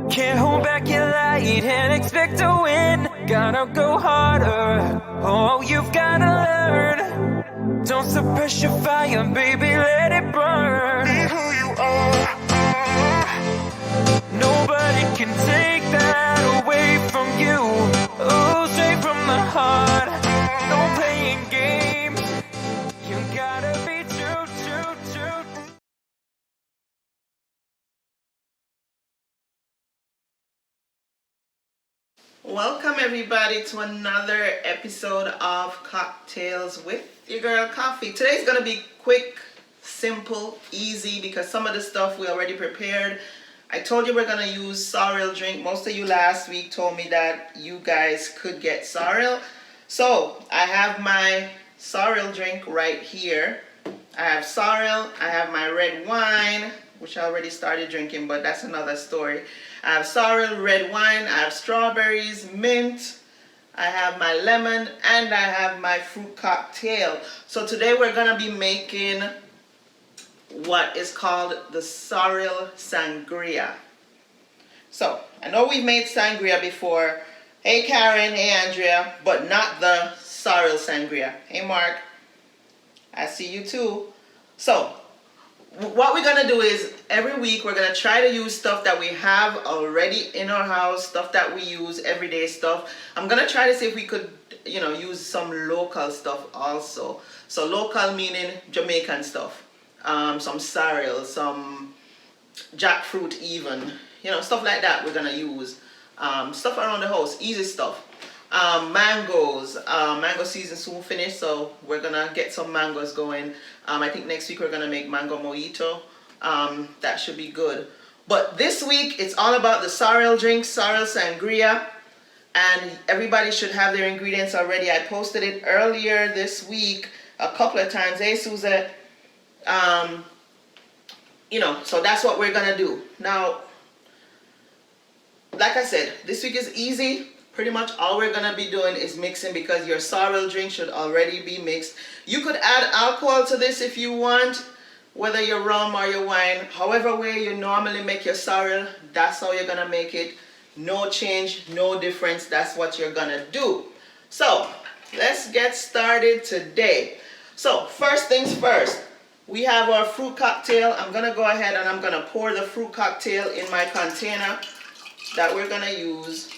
Can't hold back your light and expect to win. Gotta go harder. Oh, you've gotta learn. Don't suppress your fire, baby, let it burn. Be who you are. Nobody can take that away from you. Oh, straight from the heart. No playing games. You gotta be true, true, true. Welcome everybody to another episode of Cocktails with your girl Koffee. Today's gonna be quick, simple, easy because some of the stuff we already prepared. I told you we're gonna use sorrel drink. Most of you last week told me that you guys could get sorrel. So I have my sorrel drink right here. I have sorrel, I have my red wine, which I already started drinking, but that's another story. I have sorrel, red wine, I have strawberries, mint, I have my lemon, and I have my fruit cocktail. So today we're gonna be making what is called the Sorrel Sangria. So, I know we've made sangria before. Hey Karen, hey Andrea, but not the Sorrel Sangria. Hey Mark, I see you too. So, what we're gonna do is every week we're gonna try to use stuff that we have already in our house, stuff that we use, everyday stuff. I'm gonna try to see if we could, use some local stuff also. So local meaning Jamaican stuff, some sorrel, some jackfruit even, stuff like that we're gonna use. Stuff around the house, easy stuff. Mangoes, mango season soon finished, so we're gonna get some mangoes going. I think next week we're gonna make mango mojito. That should be good. But this week it's all about the sorrel drink, Sorrel Sangria, and everybody should have their ingredients already. I posted it earlier this week a couple of times. Hey Suzette, so that's what we're gonna do. Now, like I said, this week is easy. Pretty much all we're gonna be doing is mixing because your sorrel drink should already be mixed. You could add alcohol to this if you want, whether your rum or your wine. However way you normally make your sorrel, that's how you're gonna make it. No change, no difference, that's what you're gonna do. So, let's get started today. So, first things first, we have our fruit cocktail. I'm gonna go ahead and I'm gonna pour the fruit cocktail in my container that we're gonna use.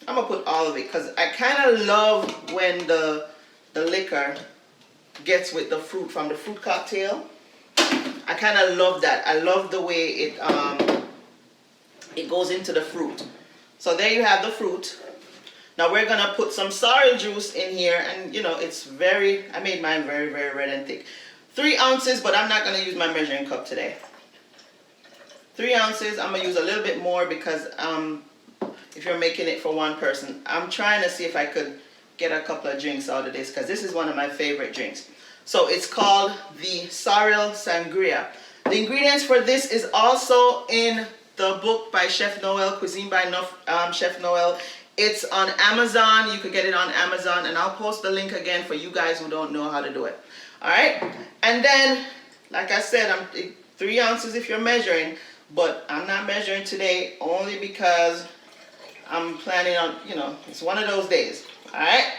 I'm gonna put all of it because I kind of love when the liquor gets with the fruit from the fruit cocktail. I kind of love that. I love the way it goes into the fruit. So there you have the fruit. Now we're gonna put some sorrel juice in here, and I made mine very, very red and thick. 3 ounces, but I'm not gonna use my measuring cup today. 3 ounces. I'm gonna use a little bit more because if you're making it for one person. I'm trying to see if I could get a couple of drinks out of this because this is one of my favorite drinks. So it's called the Sorrel Sangria. The ingredients for this is also in the book by Chef Noel, Cuisine by Chef Noel. It's on Amazon. You could get it on Amazon, and I'll post the link again for you guys who don't know how to do it. All right? And then, like I said, 3 ounces if you're measuring, but I'm not measuring today only because I'm planning on, it's one of those days, all right?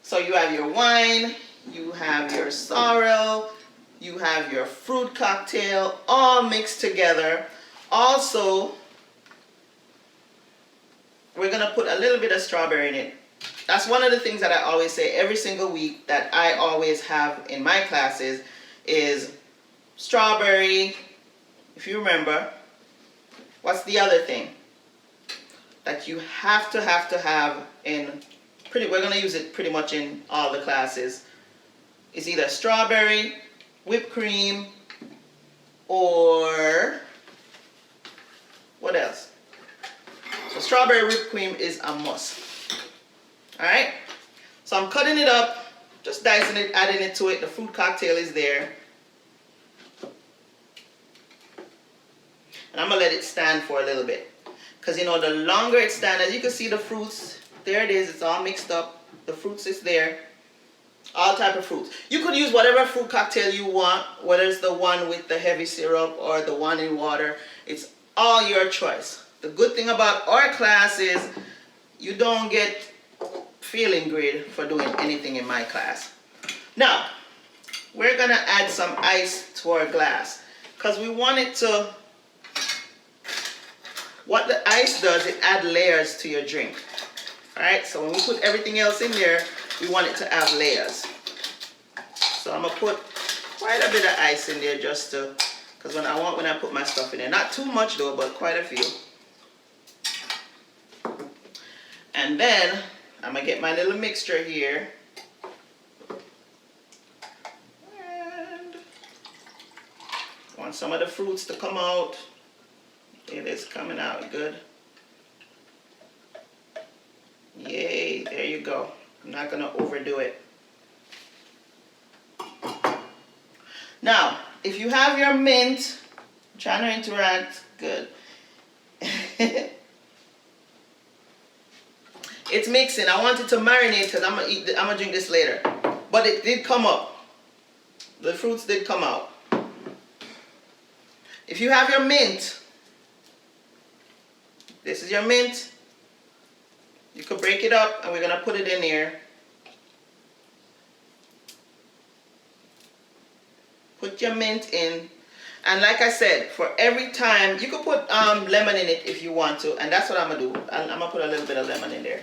So you have your wine, you have your sorrel, you have your fruit cocktail, all mixed together. Also, we're gonna put a little bit of strawberry in it. That's one of the things that I always say every single week that I always have in my classes is strawberry. If you remember, what's the other thing that you have to have in we're going to use it pretty much in all the classes. It's either strawberry, whipped cream, or what else? So strawberry whipped cream is a must. Alright? So I'm cutting it up, just dicing it, adding it to it. The fruit cocktail is there. And I'm going to let it stand for a little bit. Because the longer it stands, as you can see the fruits, there it is, it's all mixed up. The fruits is there. All type of fruits. You could use whatever fruit cocktail you want, whether it's the one with the heavy syrup or the one in water. It's all your choice. The good thing about our class is you don't get failing grade for doing anything in my class. Now, we're gonna add some ice to our glass because we want it to, what the ice does, it adds layers to your drink. All right, so when we put everything else in there, we want it to have layers. So I'm gonna put quite a bit of ice in there just to, because when I put my stuff in there, not too much though, but quite a few. And then I'm gonna get my little mixture here. And I want some of the fruits to come out. It is coming out good. Yay, there you go. I'm not gonna overdo it. Now, if you have your mint, I'm trying to interact, good. It's mixing. I want it to marinate because I'm gonna drink this later. But it did come up. The fruits did come out. If you have your mint, this is your mint. You could break it up and we're gonna put it in here. Put your mint in. And like I said, for every time, you could put lemon in it if you want to. And that's what I'm gonna do. I'm gonna put a little bit of lemon in there.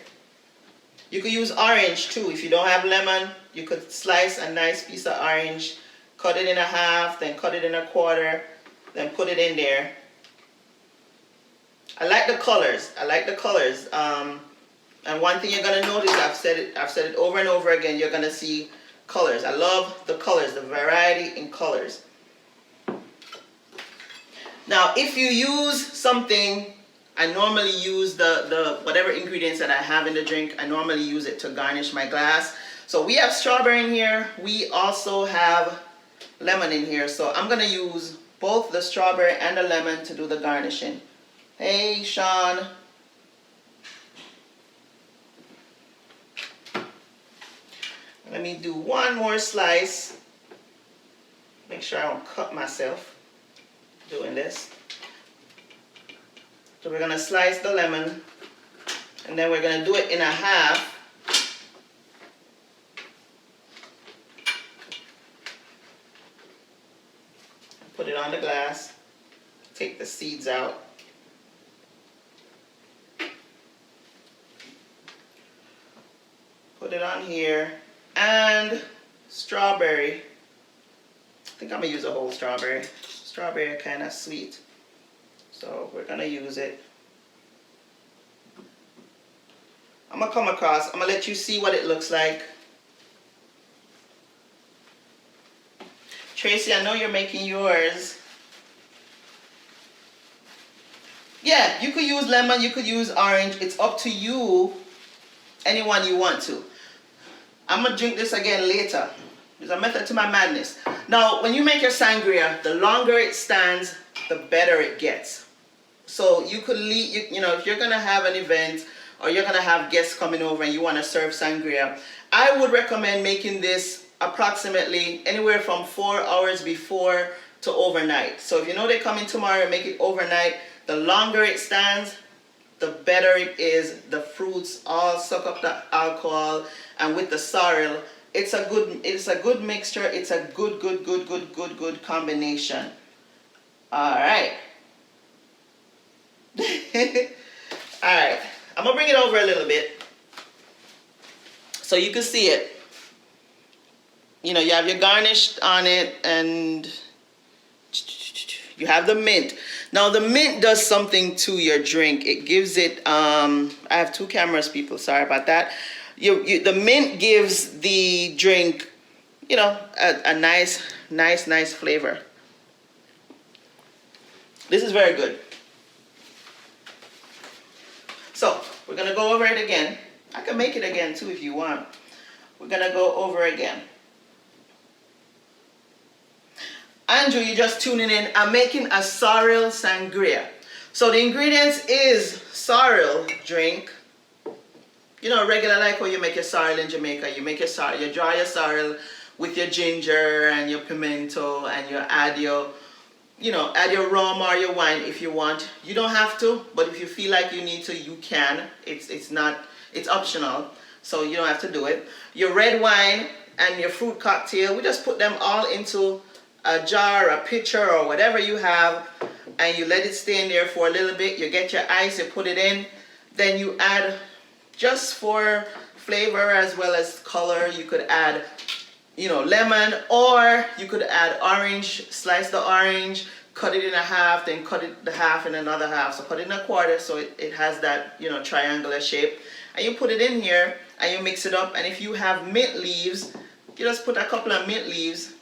You could use orange too. If you don't have lemon, you could slice a nice piece of orange, cut it in a half, then cut it in a quarter, then put it in there. I like the colors. I like the colors. And one thing you're gonna notice, I've said it over and over again, you're gonna see colors. I love the colors, the variety in colors. Now, if you use something, I normally use the whatever ingredients that I have in the drink, I normally use it to garnish my glass. So we have strawberry in here. We also have lemon in here. So I'm gonna use both the strawberry and the lemon to do the garnishing. Hey, Sean. Let me do one more slice. Make sure I don't cut myself doing this. So we're gonna slice the lemon and then we're gonna do it in a half. Put it on the glass. Take the seeds out. Put it on here. And strawberry. I think I'm gonna use a whole strawberry. Strawberry are kind of sweet. So we're gonna use it. I'm gonna come across, I'm gonna let you see what it looks like. Tracy, I know you're making yours. Yeah, you could use lemon, you could use orange. It's up to you, anyone you want to. I'm gonna drink this again later. There's a method to my madness. Now, when you make your sangria, the longer it stands, the better it gets. So you could leave, you know, if you're gonna have an event or you're gonna have guests coming over and you wanna serve sangria, I would recommend making this approximately anywhere from 4 hours before to overnight. So if you know they're coming tomorrow, make it overnight. The longer it stands, the better it is. The fruits all suck up the alcohol, and with the sorrel, it's a good mixture. It's a good combination. All right. All right. I'm gonna bring it over a little bit so you can see it. You know, you have your garnish on it, and you have the mint. Now the mint does something to your drink. It gives it, I have two cameras, people, sorry about that. The mint gives the drink, you know, a nice flavor. This is very good. So we're gonna go over it again. I can make it again too if you want. We're gonna go over again. Andrew, you're just tuning in. I'm making a sorrel sangria. So the ingredients is sorrel drink. You know, regular like how you make your sorrel in Jamaica. You make your sorrel, you dry your sorrel with your ginger and your pimento, and you add your add your rum or your wine if you want. You don't have to, but if you feel like you need to, you can. It's optional, so you don't have to do it. Your red wine and your fruit cocktail, we just put them all into a jar, a pitcher, or whatever you have, and you let it stay in there for a little bit. You get your ice, you put it in, then you add, just for flavor as well as color, you could add lemon, or you could add orange. Slice the orange, cut it in a half, then cut it the half in another half. So cut it in a quarter so it has that triangular shape, and you put it in here and you mix it up. And if you have mint leaves, you just put a couple of mint leaves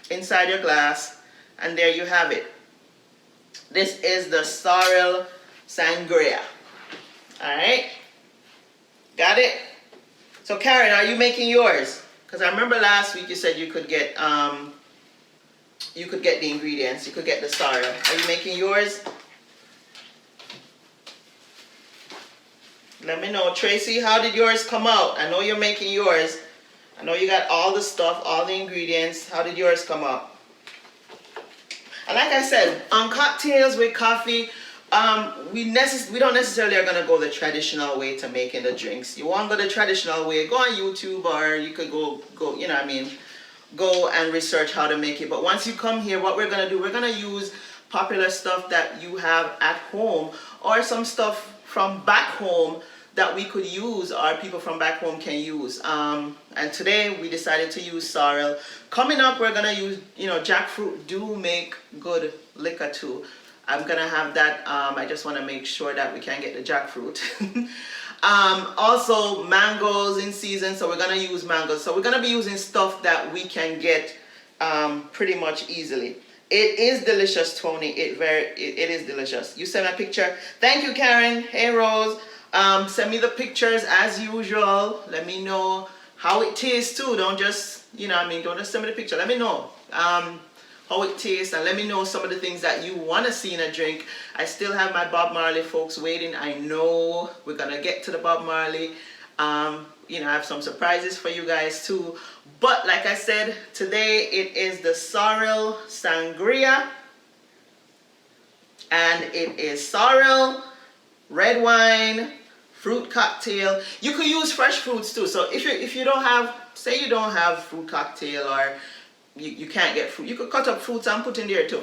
inside your glass, and there you have it. This is the Sorrel Sangria. All right, got it? So Karen, are you making yours? Because I remember last week you said you could get the ingredients. You could get the sorrel. Are you making yours? Let me know. Tracy, how did yours come out? I know you're making yours. I know you got all the stuff, all the ingredients. How did yours come out? And like I said, on Cocktails with Koffee, we don't necessarily are gonna go the traditional way to making the drinks. You want to go the traditional way, go on YouTube, or you could go go and research how to make it. But once you come here, what we're gonna do, we're gonna use popular stuff that you have at home, or some stuff from back home that we could use, or people from back home can use. And today we decided to use sorrel. Coming up, we're gonna use, jackfruit do make good liquor too. I'm gonna have that. I just want to make sure that we can get the jackfruit. Also mangoes in season, so we're gonna use mangoes. So we're gonna be using stuff that we can get pretty much easily. It is delicious, Tony. It is delicious. You sent me a picture. Thank you, Karen. Hey, Rose. Send me the pictures as usual. Let me know how it tastes too. Don't just, don't just send me the picture. Let me know how it tastes, and let me know some of the things that you want to see in a drink. I still have my Bob Marley folks waiting. I know we're gonna get to the Bob Marley. I have some surprises for you guys too. But like I said, today it is the Sorrel Sangria, and it is sorrel, red wine, fruit cocktail. You could use fresh fruits too. So if you don't have, say you don't have fruit cocktail, or you can't get fruit, you could cut up fruits and put in there too.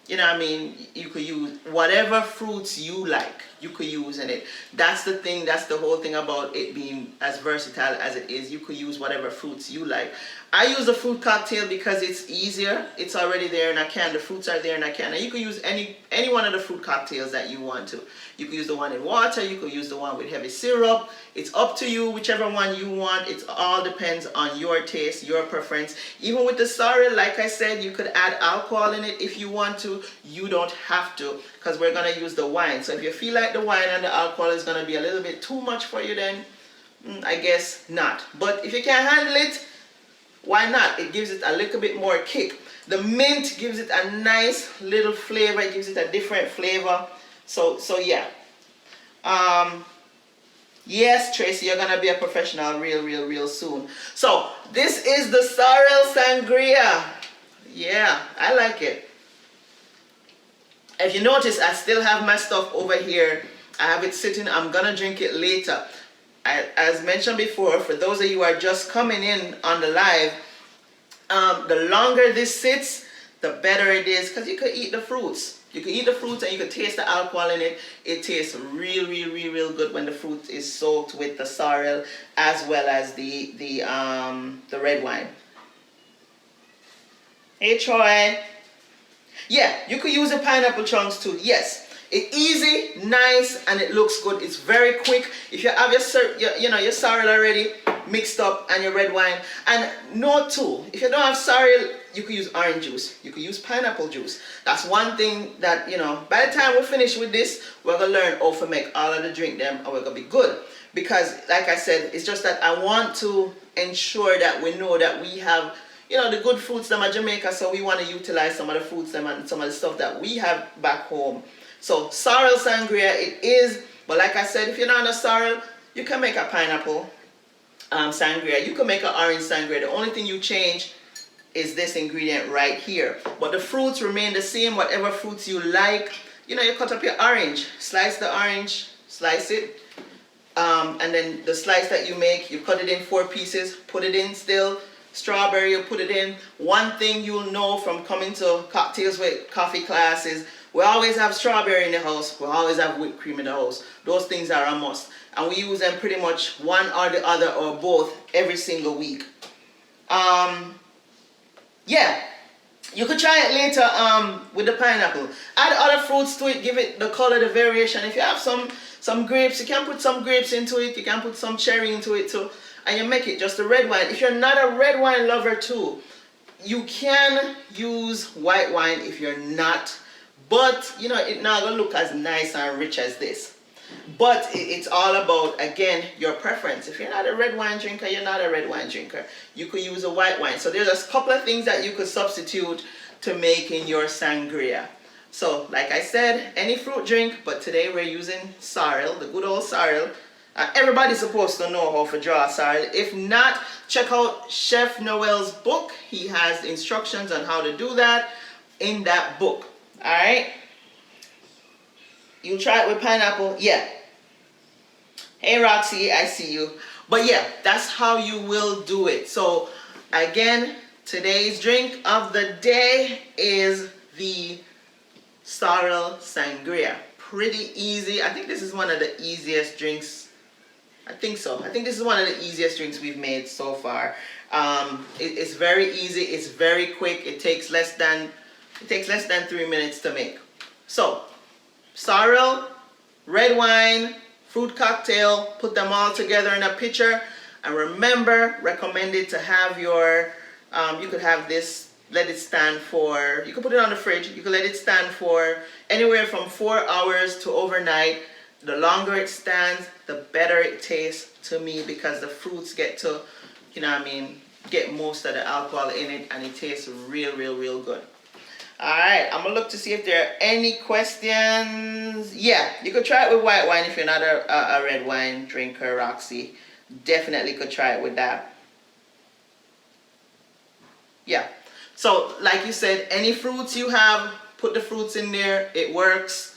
You could use whatever fruits you like, you could use in it. That's the thing, that's the whole thing about it being as versatile as it is. You could use whatever fruits you like. I use a fruit cocktail because it's easier. It's already there in a can. The fruits are there in a can. And you could use any one of the fruit cocktails that you want to. You could use the one in water. You could use the one with heavy syrup. It's up to you, whichever one you want. It all depends on your taste, your preference. Even with the sorrel, like I said, you could add alcohol in it if you want to. You don't have to, because we're going to use the wine. So if you feel like the wine and the alcohol is going to be a little bit too much for you, then I guess not. But if you can handle it, why not? It gives it a little bit more kick. The mint gives it a nice little flavor. It gives it a different flavor. So yeah. Yes, Tracy, you're gonna be a professional real soon. So this is the Sorrel Sangria. Yeah, I like it. If you notice, I still have my stuff over here. I have it sitting. I'm gonna drink it later. As mentioned before, for those of you who are just coming in on the live, the longer this sits, the better it is, because you could eat the fruits. You could eat the fruits and you could taste the alcohol in it. It tastes real good when the fruit is soaked with the sorrel as well as the red wine. Hey, Troy. Yeah, you could use the pineapple chunks too. Yes. It's easy, nice, and it looks good. It's very quick. If you have your sorrel already mixed up and your red wine. And note too, if you don't have sorrel, you could use orange juice. You could use pineapple juice. That's one thing that, by the time we finish with this, we're going to learn how to make all of the drink them, and we're going to be good. Because, like I said, it's just that I want to ensure that we know that we have, the good fruits them at Jamaica, so we want to utilize some of the fruits them and some of the stuff that we have back home. So Sorrel Sangria it is, but like I said, if you're not a sorrel, you can make a pineapple sangria. You can make an orange sangria. The only thing you change is this ingredient right here. But the fruits remain the same, whatever fruits you like. You know, you cut up your orange, slice the orange, slice it. And then the slice that you make, you cut it in 4 pieces, put it in still. Strawberry, you put it in. One thing you'll know from coming to Cocktails with Coffee class is we always have strawberry in the house. We always have whipped cream in the house. Those things are a must. And we use them pretty much one or the other or both every single week. Yeah, you could try it later with the pineapple. Add other fruits to it, give it the color, the variation. If you have some grapes, you can put some grapes into it. You can put some cherry into it too. And you make it just a red wine. If you're not a red wine lover too, you can use white wine if you're not. But, you know, it's not going to look as nice and rich as this. But it's all about, again, your preference. If you're not a red wine drinker, you're not a red wine drinker. You could use a white wine. So there's a couple of things that you could substitute to make in your sangria. So, like I said, any fruit drink, but today we're using sorrel, the good old sorrel. Everybody's supposed to know how to draw sorrel. If not, check out Chef Noel's book. He has instructions on how to do that in that book. Alright? You try it with pineapple? Yeah. Hey Roxy, I see you. But yeah, that's how you will do it. So again, today's drink of the day is the Sorrel Sangria. Pretty easy. I think this is one of the easiest drinks. I think so. I think this is one of the easiest drinks we've made so far. It's very easy. It's very quick. It takes less than 3 minutes to make. So, sorrel, red wine, fruit cocktail, put them all together in a pitcher. And remember, recommended to have your, you could have this, let it stand for, you can put it on the fridge, you can let it stand for anywhere from 4 hours to overnight. The longer it stands, the better it tastes to me because the fruits get to, you know what I mean, get most of the alcohol in it and it tastes real, real, real good. Alright, I'm going to look to see if there are any questions. Yeah, you could try it with white wine if you're not a red wine drinker, Roxy. Definitely could try it with that. Yeah, so like you said, any fruits you have, put the fruits in there. It works.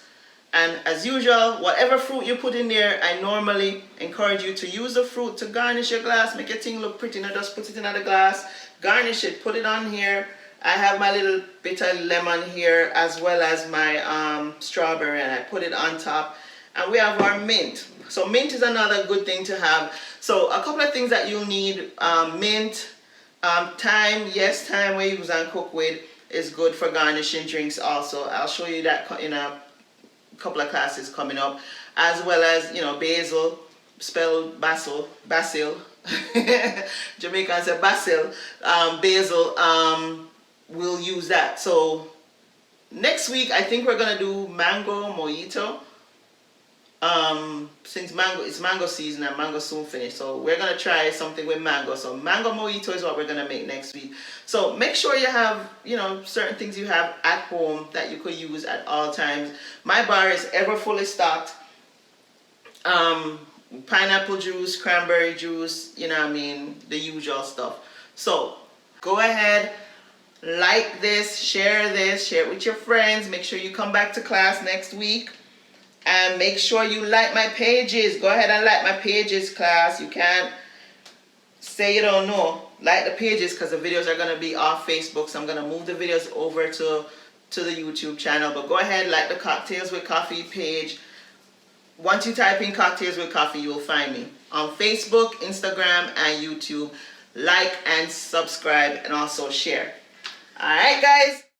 And as usual, whatever fruit you put in there, I normally encourage you to use the fruit to garnish your glass. Make your thing look pretty. Not just put it in the glass. Garnish it. Put it on here. I have my little bit of lemon here as well as my strawberry, and I put it on top. And we have our mint. So mint is another good thing to have. So a couple of things that you'll need. Mint, thyme. Yes, thyme we use and cook with is good for garnishing drinks also. I'll show you that in a couple of classes coming up. As well as, you know, basil, spelled basil. Jamaicans say basil. Basil. We'll use that. So next week I think we're gonna do mango mojito. Since it's mango season and mango soon finished, so we're gonna try something with mango. So mango mojito is what we're gonna make next week. So make sure you have, you know, certain things you have at home that you could use at all times. My bar is ever fully stocked. Pineapple juice, cranberry juice, you know what I mean, the usual stuff. So go ahead, like this, share it with your friends. Make sure you come back to class next week. And make sure you like my pages. Go ahead and like my pages, class. You can't say you don't know. Like the pages because the videos are going to be off Facebook. So I'm going to move the videos over to the YouTube channel. But go ahead, like the Cocktails with Coffee page. Once you type in Cocktails with Coffee, you will find me on Facebook, Instagram, and YouTube. Like and subscribe and also share. Alright, guys.